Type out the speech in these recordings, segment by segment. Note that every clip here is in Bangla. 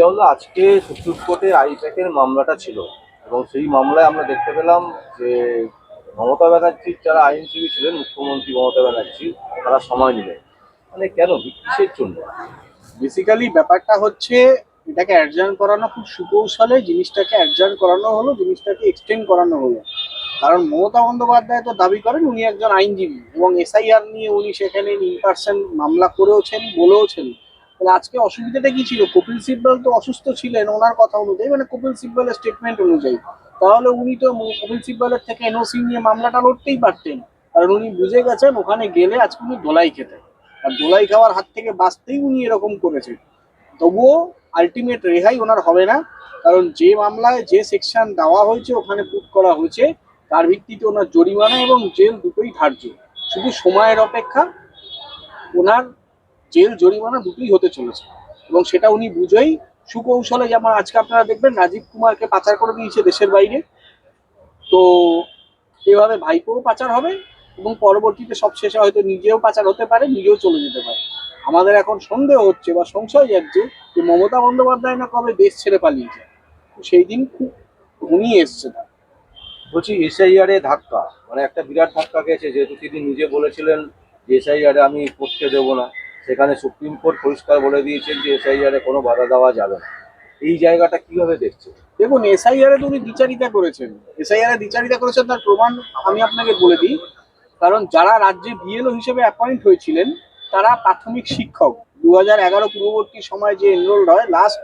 জিয়াউল্লাহ, আজকে সুপ্রিম কোর্টে আইপ্যাকের মামলাটা ছিল এবং সেই মামলায় আমরা দেখতে পেলাম যে মমতা ব্যানার্জির যারা আইনজীবী ছিলেন, মুখ্যমন্ত্রী মমতা ব্যানার্জি, তারা সময় নিলেন। মানে কেন, কিসের জন্য? বেসিক্যালি ব্যাপারটা হচ্ছে এটাকে অ্যাডজার্ন করানো খুব সুকৌশলে, জিনিসটাকে অ্যাডজার্ন করানো হলো, জিনিসটাকে এক্সটেন্ড করানো হলো। কারণ মমতা বন্দ্যোপাধ্যায় তো দাবি করেন উনি একজন আইনজীবী এবং এসআইআর নিয়ে উনি সেখানে ইন পার্সন মামলা করেওছেন, বলেওছেন। তাহলে আজকে অসুবিধাটা কি ছিল? কপিল সিব্বল তো অসুস্থ ছিলেন ওনার কথা অনুযায়ী, মানে কপিল সিব্বলের স্টেটমেন্ট অনুযায়ী। তাহলে উনি তো কপিল সিব্বলের থেকে এনওসি নিয়ে মামলাটা লড়তেই পারতেন, কারণ উনি বুঝে গেছেন ওখানে গেলে আজকে উনি দোলাই খেতেন, আর দোলাই খাওয়ার হাত থেকে বাঁচতেই উনি এরকম করেছেন। তবুও আলটিমেট রেহাই ওনার হবে না, কারণ যে মামলায় যে সেকশন দেওয়া হয়েছে, ওখানে পুট করা হয়েছে, তার ভিত্তিতে ওনার জরিমানা এবং জেল দুটোই ধার্য। শুধু সময়ের অপেক্ষা, ওনার জেল জরিমানা দুটোই হতে চলেছে এবং সেটা উনি বুঝেই সুকৌশলে, যেমন আজকে আপনারা দেখবেন রাজীব কুমারকে পাচার করে দিয়েছে দেশের বাইরে, তো এভাবে ভাইপোও পাচার হবে এবং পরবর্তীতে সব শেষে হয়তো নিজেও পাচার হতে পারে, নিজেও চলে যেতে পারে। আমাদের এখন সন্দেহ হচ্ছে বা সংশয় যাচ্ছে যে মমতা বন্দ্যোপাধ্যায় না কবে দেশ ছেড়ে পালিয়েছে, সেই দিন খুব ঘনিয়ে এসছে তার। বলছি, এসআইআর এ ধাক্কা, মানে একটা বিরাট ধাক্কা গেছে, যেহেতু তিনি নিজে বলেছিলেন যে এসআইআর আমি করতে দেবো না। সেখানে সুপ্রিম কোর্ট পরিষ্কার বলে দিয়েছেন যে এসআইআর এ কোনো বাধা দেওয়া যাবে না। এই জায়গাটা কিভাবে দেখছে? দেখুন, এসআইআর এ তো উনি দ্বিচারিতা করেছেন, এসআইআর এ দ্বিচারিতা করেছেন, তার প্রমাণ আমি আপনাকে বলে দিই। কারণ যারা রাজ্যে বিএলও হিসেবে অ্যাপয়েন্ট হয়েছিলেন তারা প্রাথমিক শিক্ষক, 2011 পূর্ববর্তী সময় যে এনরোল হয় লাস্ট,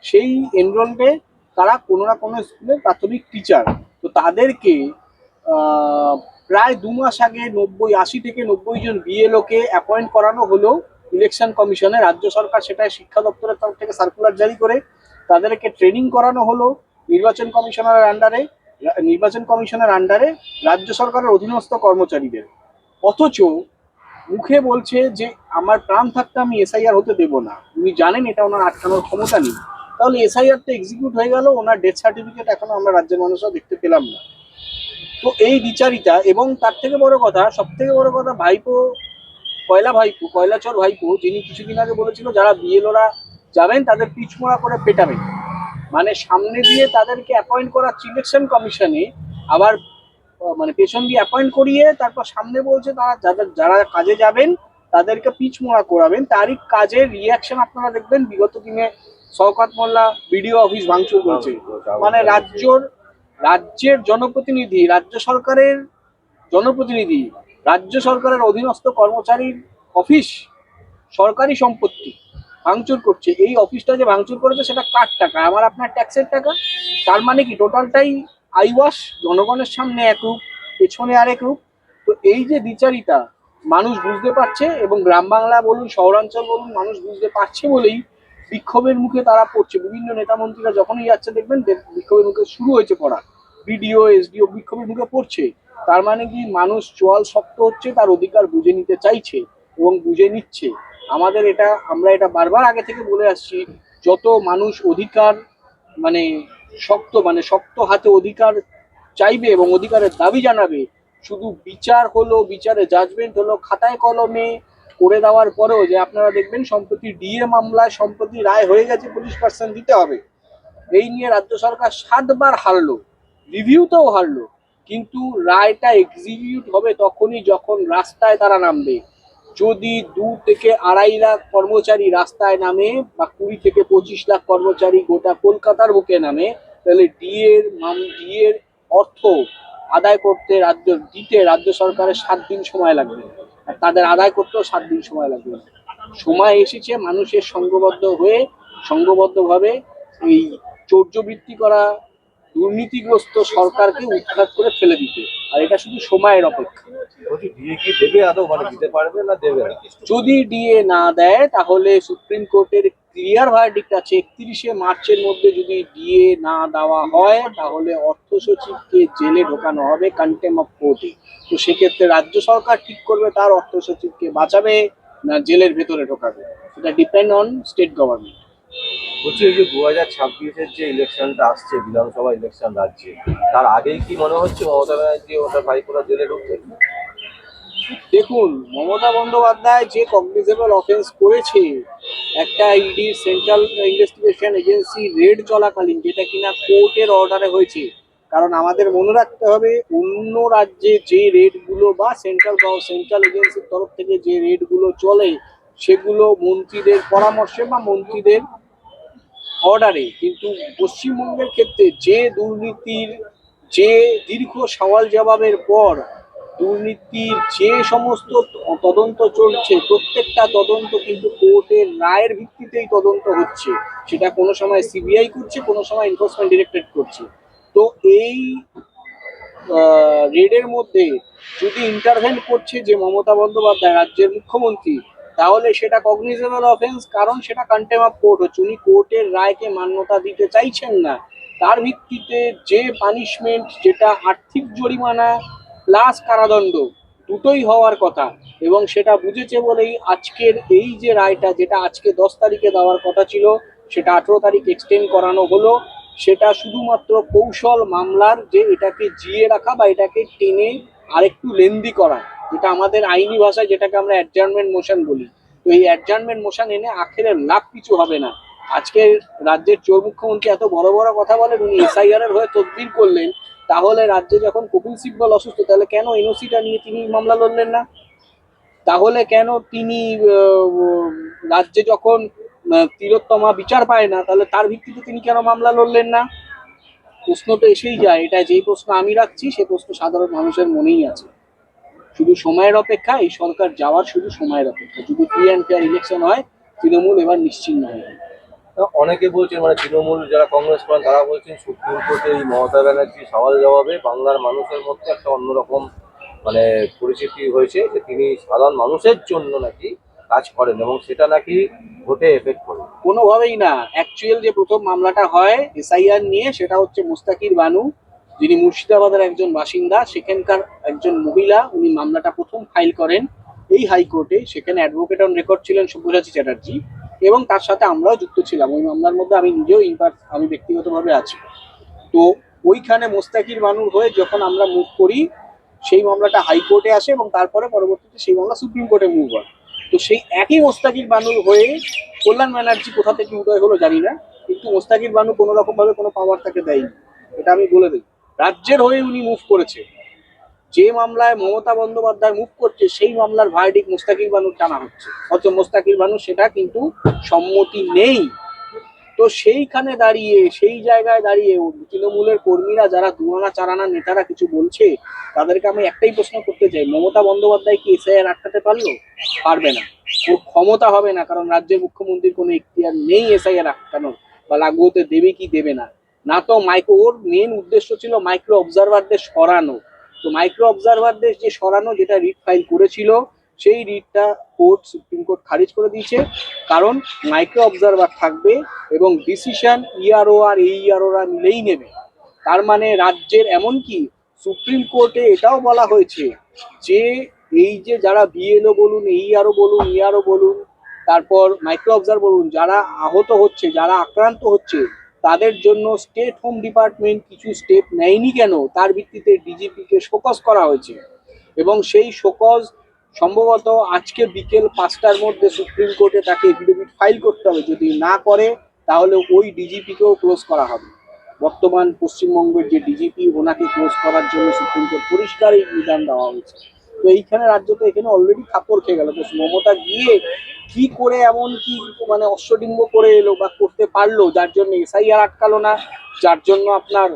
সেই এনরোলকে তারা কোনো না কোনো স্কুলের প্রাথমিক টিচার। তো তাদেরকে প্রায় 2 মাস আগে 80 থেকে 90 জন বিএলওকে অ্যাপয়েন্ট করানো হলো ইলেকশন কমিশনে। রাজ্য সরকার সেটা শিক্ষা দপ্তরের তরফ থেকে সার্কুলার জারি করে তাদেরকে ট্রেনিং করানো হলো নির্বাচন কমিশনের আন্ডারে রাজ্য সরকারের অধীনস্থ কর্মচারীদের। অথচ মুখে বলছে যে আমার প্রাণ থাকতে আমি এসআইআর হতে দেব না। উনি জানেন এটা ওনার আটকানোর ক্ষমতা নেই। তাহলে এসআইআর তো এক্সিকিউট হয়ে গেল, ওনার ডেথ সার্টিফিকেট এখনো আমরা রাজ্যের মানুষরা দেখতে পেলাম না। তো এই বিচারিতা, এবং তার থেকে বড় কথা, সব থেকে বড় কথা, ভাইপো, কয়লাচর ভাইপো, যিনি কিছুদিন আগে বলেছিল যারা বিএলওরা যাবেন তাদের পিছমোড়া করে পেটাবেন, মানে সামনে দিয়ে তাদেরকে অ্যাপয়েন্ট করা ইলেকশন কমিশনে, আবার মানে পেছন দিয়ে অ্যাপয়েন্ট করিয়ে তারপর সামনে বলছে তারা যারা কাজে যাবেন তাদেরকে পিছমোড়া করাবেন। তারই কাজের রিয়াকশন আপনারা দেখবেন বিগত দিনে শওকত মোল্লা বিডিও অফিস ভাঙচুর করেছে। মানে রাজ্যের জনপ্রতিনিধি, রাজ্য সরকারের অধীনস্থ কর্মচারীর অফিস, সরকারি সম্পত্তি ভাঙচুর করছে। এই অফিসটা যে ভাঙচুর করেছে সেটা কার টাকা? আমার আপনার ট্যাক্সের টাকা। তার মানে কি টোটালটাই আইওয়াশ, জনগণের সামনে এক রূপ, পেছনে আরেক রূপ। তো এই যে দ্বিচারিতা মানুষ বুঝতে পারছে, এবং গ্রাম বাংলা বলুন শহরাঞ্চল বলুন মানুষ বুঝতে পারছে বলেই বিক্ষোভের মুখে তারা পড়ছে। বিভিন্ন নেতা মন্ত্রীরা যখনই যাচ্ছে দেখবেন বিক্ষোভের মুখে শুরু হয়েছে পড়া, বিডিও এসডিও বিক্ষোভের মুখে পড়ছে। তার মানে কি মানুষ চোয়াল শক্ত হচ্ছে, তার অধিকার বুঝে নিতে চাইছে এবং বুঝে নিচ্ছে। আমরা এটা বারবার আগে থেকে বলে আসছি, যত মানুষ অধিকার মানে শক্ত হাতে অধিকার চাইবে এবং অধিকারের দাবি জানাবে, শুধু বিচার হলো, বিচারে জাজমেন্ট হলো খাতায় কলমে করে দেওয়ার পরেও, যে আপনারা দেখবেন সম্প্রতি ডিএ মামলায় সম্প্রতি রায় হয়ে গেছে 25% দিতে হবে, এই নিয়ে রাজ্য সরকার 7বার হারলো, রিভিউতেও হারলো, কিন্তু রায়টা এক্সিকিউট হবে তখনই যখন রাস্তায় তারা নামবে। যদি 2 থেকে 2.5 লাখ কর্মচারী রাস্তায় নামে বা 20 থেকে 25 লাখ কর্মচারী গোটা কলকাতার বুকে নামে, তাহলে ডিএর অর্থ আদায় করতে রাজ্য সরকারের 7 দিন সময় লাগবে, আর তাদের আদায় করতেও 7 দিন সময় লাগবে। সময় এসেছে মানুষের সংঘবদ্ধভাবে এই চৌর্যবৃত্তি করা দুর্নীতিগ্রস্ত সরকারকে উৎখাত করে ফেলে দিতে, আর এটা শুধু সময়ের অপেক্ষা। ডিএ কি দেবে আদৌ, মানে দিতে পারবে না দেবে না? যদি ডিএ না দেয় তাহলে সুপ্রিম কোর্টের ক্লিয়ার ভার্ডিক্ট আছে, 31শে মার্চের মধ্যে যদি ডিএ না দেওয়া হয় তাহলে অর্থ সচিবকে জেলে ঢোকানো হবে কন্টেম অফ কোর্টে। তো সেক্ষেত্রে রাজ্য সরকার ঠিক করবে তার অর্থ সচিবকে বাঁচাবে না জেলের ভেতরে ঢোকাবে, এটা ডিপেন্ড অন স্টেট গভর্নমেন্ট। বলছি, এই যে 2026-এর যে ইলেকশনটা আসছে, বিধানসভা ইলেকশন রাজ্যে, তার আগেই কি মনে হচ্ছে মমতা ব্যানার্জি ওটা ভাইপোরা জেলে ঢুকবে? দেখুন, মমতা বন্দ্যোপাধ্যায় যে কগনিজেবল অফেন্স করেছে একটা ED central investigation agency raid চলাকালীন, যেটা কিনা কোর্টের অর্ডারে হয়েছে। কারণ আমাদের মনে রাখতে হবে, অন্য রাজ্যে যে রেডগুলো বা সেন্ট্রাল এজেন্সির তরফ থেকে যে রেডগুলো চলে, সেগুলো মন্ত্রীদের পরামর্শে বা মন্ত্রীদের অর্ডারে। কিন্তু পশ্চিমবঙ্গের ক্ষেত্রে যে দুর্নীতির, যে দীর্ঘ সওয়াল জবাবের পর দুর্নীতির যে সমস্ত তদন্ত চলছে, প্রত্যেকটা তদন্ত কিন্তু কোর্টের রায়ের ভিত্তিতেই তদন্ত হচ্ছে। সেটা কোনো সময় সিবিআই করছে, কোনো সময় এনফোর্সমেন্ট ডিরেক্টরেট করছে। তো এই রেডের মধ্যে যদি ইন্টারভেন করছে যে মমতা বন্দ্যোপাধ্যায় রাজ্যের মুখ্যমন্ত্রী, তাহলে সেটা কগনিজেবল অফেন্স, কারণ সেটা কন্টেম অফ কোর্ট হচ্ছে। উনি কোর্টের রায়কে মান্যতা দিতে চাইছেন না। তার ভিত্তিতে যে পানিশমেন্ট, যেটা আর্থিক জরিমানা প্লাস কারাদণ্ড, দুটোই হওয়ার কথা, এবং সেটা বুঝেছে বলেই আজকের এই যে রায়টা, যেটা আজকে 10 তারিখে দেওয়ার কথা ছিল, সেটা 18 তারিখ এক্সটেন্ড করানো হলো। সেটা শুধুমাত্র কৌশল মামলার, যে এটাকে জিয়ে রাখা বা এটাকে টেনে আরেকটু লেন্দি করা, যেটা আমাদের আইনি ভাষায় যেটাকে আমরা অ্যাডজার্নমেন্ট মোশন বলি। তো এই অ্যাডজার্নমেন্ট মোশন এনে আখেরে লাভ কিছু হবে না। আজকে রাজ্যের চোর মুখ্যমন্ত্রী এত বড় বড় কথা বলেন, উনি এসআইআর এর হয়ে তদবির করলেন। তাহলে রাজ্যে যখন কপিল সিব্বল অসুস্থ, তাহলে কেন এনওসিটা নিয়ে তিনি মামলা লড়লেন না? তাহলে কেন তিনি রাজ্যে যখন তিলোত্তমা বিচার পায় না, তাহলে তার ভিত্তিতে তিনি কেন মামলা লড়লেন না? প্রশ্ন তো এসেই যায়। এটা যেই প্রশ্ন আমি রাখছি, সে প্রশ্ন সাধারণ মানুষের মনেই আছে। শুধু সময়ের অপেক্ষা, এই সরকার যাওয়ার শুধু সময়ের অপেক্ষা। যদি ফ্রি অ্যান্ড ফেয়ার ইলেকশন হয়, তৃণমূল এবার নিশ্চিন্ন হয়ে যাবে। অনেকে বলছেন, মানে তৃণমূল যারা কংগ্রেস করেন তারা বলছেন সুপ্রিম কোর্টে এই মমতা ব্যানার্জি সওয়াল জবাবে বাংলার মানুষের মধ্যে একটা অন্যরকম মানে পরিস্থিতি হয়েছে, যে তিনি সাধারণ মানুষের জন্য নাকি কাজ করেন এবং সেটা নাকি ভোটে এফেক্ট করে। কোনোভাবেই না। অ্যাকচুয়াল যে প্রথম মামলাটা হয় এসআইআর নিয়ে, সেটা হচ্ছে মুস্তাকির বানু, যিনি মুর্শিদাবাদের একজন বাসিন্দা, সেখানকার একজন মহিলা। উনি মামলাটা প্রথম ফাইল করেন এই হাইকোর্টে। সেখানে অ্যাডভোকেট অন রেকর্ড ছিলেন সব্যসাচী চ্যাটার্জি, এবং তার সাথে আমরাও যুক্ত ছিলাম। ওই মামলার মধ্যে আমি নিজেও আমি ব্যক্তিগতভাবে আছি। তো ওইখানে মোস্তাকির বানুর হয়ে যখন আমরা মুভ করি, সেই মামলাটা হাইকোর্টে আসে এবং তারপরে পরবর্তীতে সেই মামলা সুপ্রিম কোর্টে মুভ হয়। তো সেই একই মোস্তাকির বানুর হয়ে কল্যাণ ব্যানার্জি কোথা থেকে উদয় হলো জানি না, কিন্তু মোস্তাকির বানু কোনো রকম ভাবে কোনো পাওয়ার তাকে দেয়নি, এটা আমি বলে দিই। রাজ্যের হয়ে উনি মুভ করেছে। যে মামলায় মমতা বন্দ্যোপাধ্যায় মুভ করছে, সেই মামলার ভার্ডিক মোস্তাকির বানুর টানা হচ্ছে, অথচ মোস্তাকির বানু সেটা কিন্তু সম্মতি নেই। তো সেইখানে দাঁড়িয়ে, সেই জায়গায় দাঁড়িয়ে তৃণমূলের কর্মীরা, যারা দুয়ানা চারানা নেতারা কিছু বলছে, তাদেরকে আমি একটাই প্রশ্ন করতে চাই, মমতা বন্দ্যোপাধ্যায় কি এসআইআর আটকাতে পারলো? পারবে না। ওর ক্ষমতা হবে না, কারণ রাজ্যের মুখ্যমন্ত্রীর কোনো এখতিয়ার নেই এসআইআর আটকানোর বা লাগু হতে দেবে কি দেবে না। না তো ওর মেন উদ্দেশ্য ছিল মাইক্রো অবজারভারদের সরানো। তো মাইক্রো অবজারভারদের যে সরানো, যেটা রিট ফাইল করেছিল, সেই রিটটা সুপ্রিম কোর্ট খারিজ করে দিয়েছে। কারণ মাইক্রো অবজারভার থাকবে এবং ডিসিশন ইআরও আর এইআরওরা মিলেই নেবে। তার মানে রাজ্যের, এমনকি সুপ্রিম কোর্টে এটাও বলা হয়েছে যে এই যে যারা বিএলও বলুন, এইআরও বলুন, ইআরও বলুন, তারপর মাইক্রো অবজার্ভার বলুন, যারা আহত হচ্ছে, যারা আক্রান্ত হচ্ছে, তাদের জন্য স্টেট হোম ডিপার্টমেন্ট কিছু স্টেপ নেয়নি কেন, তার ভিত্তিতে ডিজিপিকে শোকজ করা হয়েছে। এবং সেই শোকজ সম্ভবত আজকে বিকেল 5টার মধ্যে সুপ্রিম কোর্টে তাকে এফিডেভিট ফাইল করতে হবে। যদি না করে, তাহলে ওই ডিজিপিকেও ক্লোজ করা হবে। বর্তমান পশ্চিমবঙ্গের যে ডিজিপি, ওনাকে ক্লোজ করার জন্য সুপ্রিম কোর্ট পরিষ্কার এই বিধান দেওয়া হয়েছে। তো এইখানে রাজ্য তো এখানে অলরেডি খাপড় খেয়ে গেল। তো মমতা গিয়ে কি করে এমন কি মানে অশ্বডিম্ব করে এলো বা করতে পারলো, যার জন্য এসআইআর আটকালো না, যার জন্য আপনার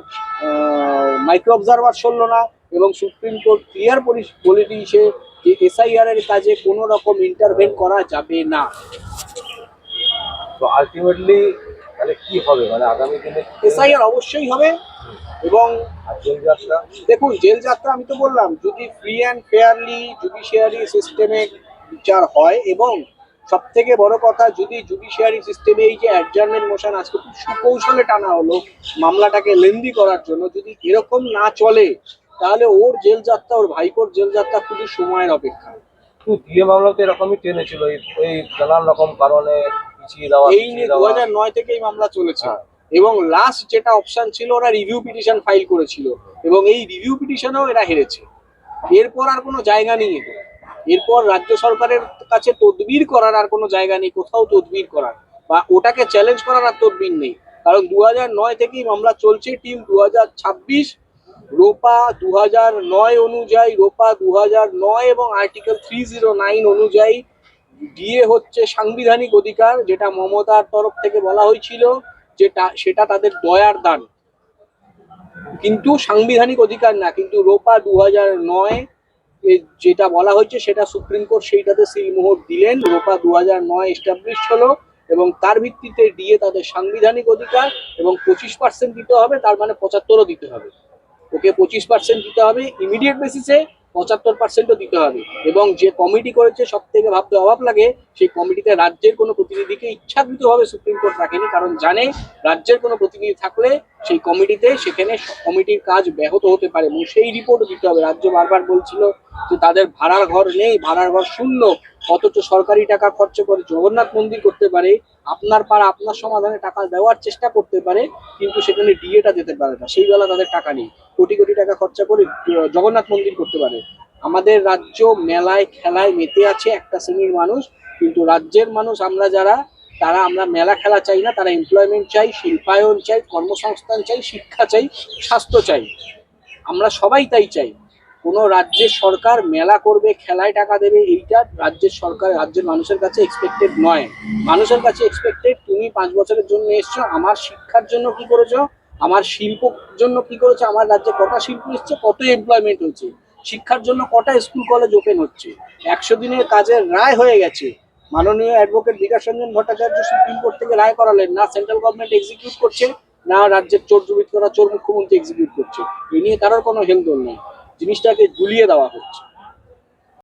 মাইক্রো অবজারভার সরলো না, এবং সুপ্রিম কোর্ট ক্লিয়ার বলে দিয়েছে যে এসআইআর এর কাজে কোনো রকম ইন্টারভেন করা যাবে না। তো আলটিমেটলি তাহলে কি হবে, মানে আগামী দিনে এসআইআর অবশ্যই হবে। এবং জেল যাত্রা, দেখুন, জেল যাত্রা আমি তো বললাম, যদি ফ্রি অ্যান্ড ফেয়ারলি জুডিশিয়ারি সিস্টেমে বিচার হয়, এবং সব থেকে বড় কথা, যদি জুডিশিয়ারি সিস্টেমে এই যে অ্যাডজার্নমেন্ট মোশন আজকে খুব সুকৌশলে টানা হলো মামলাটাকে লেন্দি করার জন্য, যদি এরকম না চলে, তাহলে ওর জেল যাত্রা, ওর ভাইপোর জেল যাত্রা শুধু সময়ের অপেক্ষা। দিয়ে মামলা তো এরকমই টেনেছিল, এই নানান রকম কারণে পিছিয়ে দেওয়া এই নিয়ে 2009 থেকে এই মামলা চলেছে। হ্যাঁ। এবং লাস্ট যেটা অপশন ছিল, ওরা রিভিউ পিটিশন ফাইল করেছিল, এবং এই রিভিউ পিটিশনেও এরা হেরেছে। এরপর আর কোনো জায়গা নেই এদের। এরপর রাজ্য সরকারের কাছে তদবির করার আর কোনো জায়গা নেই, কোথাও তদবির করার বা ওটাকে চ্যালেঞ্জ করার আর তদবির নেই। কারণ 2009 থেকেই মামলা চলছে, টিম 2026, রোপা 2009 অনুযায়ী, রোপা 2009 এবং আর্টিকেল 309 অনুযায়ী ডিএ হচ্ছে সাংবিধানিক অধিকার, যেটা মমতার তরফ থেকে বলা হয়েছিল যেটা সেটা তাদের দয়ার দান, কিন্তু সাংবিধানিক অধিকার না। কিন্তু রোপা 2009 যেটা বলা হয়েছে সেটা সুপ্রিম কোর্ট সেইটাতে সিলমোহর দিলেন, রোপা 2009 এস্টাবলিশ হলো এবং তার ভিত্তিতে ডিএ তাদের সাংবিধানিক অধিকার এবং 25% দিতে হবে, তার মানে 75ও দিতে হবে। ওকে 25% দিতে হবে ইমিডিয়েট বেসিসে, 75%ও দিতে হবে। এবং যে কমিটি করেছে, সব থেকে ভাবতে অবাক লাগে, সেই কমিটিতে রাজ্যের কোনো প্রতিনিধিকে ইচ্ছাকৃতভাবে সুপ্রিম কোর্ট রাখেনি, কারণ জানে রাজ্যের কোনো প্রতিনিধি থাকলে সেই কমিটিতে সেখানে কমিটির কাজ ব্যাহত হতে পারে এবং সেই রিপোর্টও দিতে হবে। রাজ্য বারবার বলছিল যে তাদের ভাড়ার ঘর নেই, ভাড়ার ঘর শূন্য, অথচ সরকারি টাকা খরচ করে জগন্নাথ মন্দির করতে পারে, আপনার পাড়া আপনার সমাধানে টাকা দেওয়ার চেষ্টা করতে পারে, কিন্তু সেখানে ডিএটা দিতে পারে না, সেই বেলা তাদের টাকা নেই। কোটি কোটি টাকা খরচা করে জগন্নাথ মন্দির করতে পারে। আমাদের রাজ্য মেলায় খেলায় মেতে আছে একটা শ্রেণীর মানুষ, কিন্তু রাজ্যের মানুষ আমরা যারা, তারা আমরা মেলা খেলা চাই না, তারা এমপ্লয়মেন্ট চাই, শিল্পায়ন চাই, কর্মসংস্থান চাই, শিক্ষা চাই, স্বাস্থ্য চাই। আমরা সবাই তাই চাই। কোনো রাজ্যের সরকার মেলা করবে, খেলায় টাকা দেবে, এইটা রাজ্যের সরকার রাজ্যের মানুষের কাছে এক্সপেক্টেড নয়। মানুষের কাছে এক্সপেক্টেড, তুমি 5 বছরের জন্য এসছো, আমার শিক্ষার জন্য কি করেছো, আমার শিল্পর জন্য কি করেছো, আমার রাজ্যে কটা শিল্প এসছে, কত এমপ্লয়মেন্ট হচ্ছে, শিক্ষার জন্য কটা স্কুল কলেজ ওপেন হচ্ছে। 100 দিনের কাজের রায় হয়ে গেছে, মাননীয় advocate Bikash Ranjan Bhattacharya supreme court থেকে রায় করালেন, না সেন্ট্রাল গভর্নমেন্ট এক্সিকিউট করছে, না রাজ্যের চোর জুবিত করা চোর মুখ্যমন্ত্রী এক্সিকিউট করছে। এ নিয়ে কারোর কোনো হেলদোল নেই, জিনিসটাকে ঝুলিয়ে দেওয়া হচ্ছে।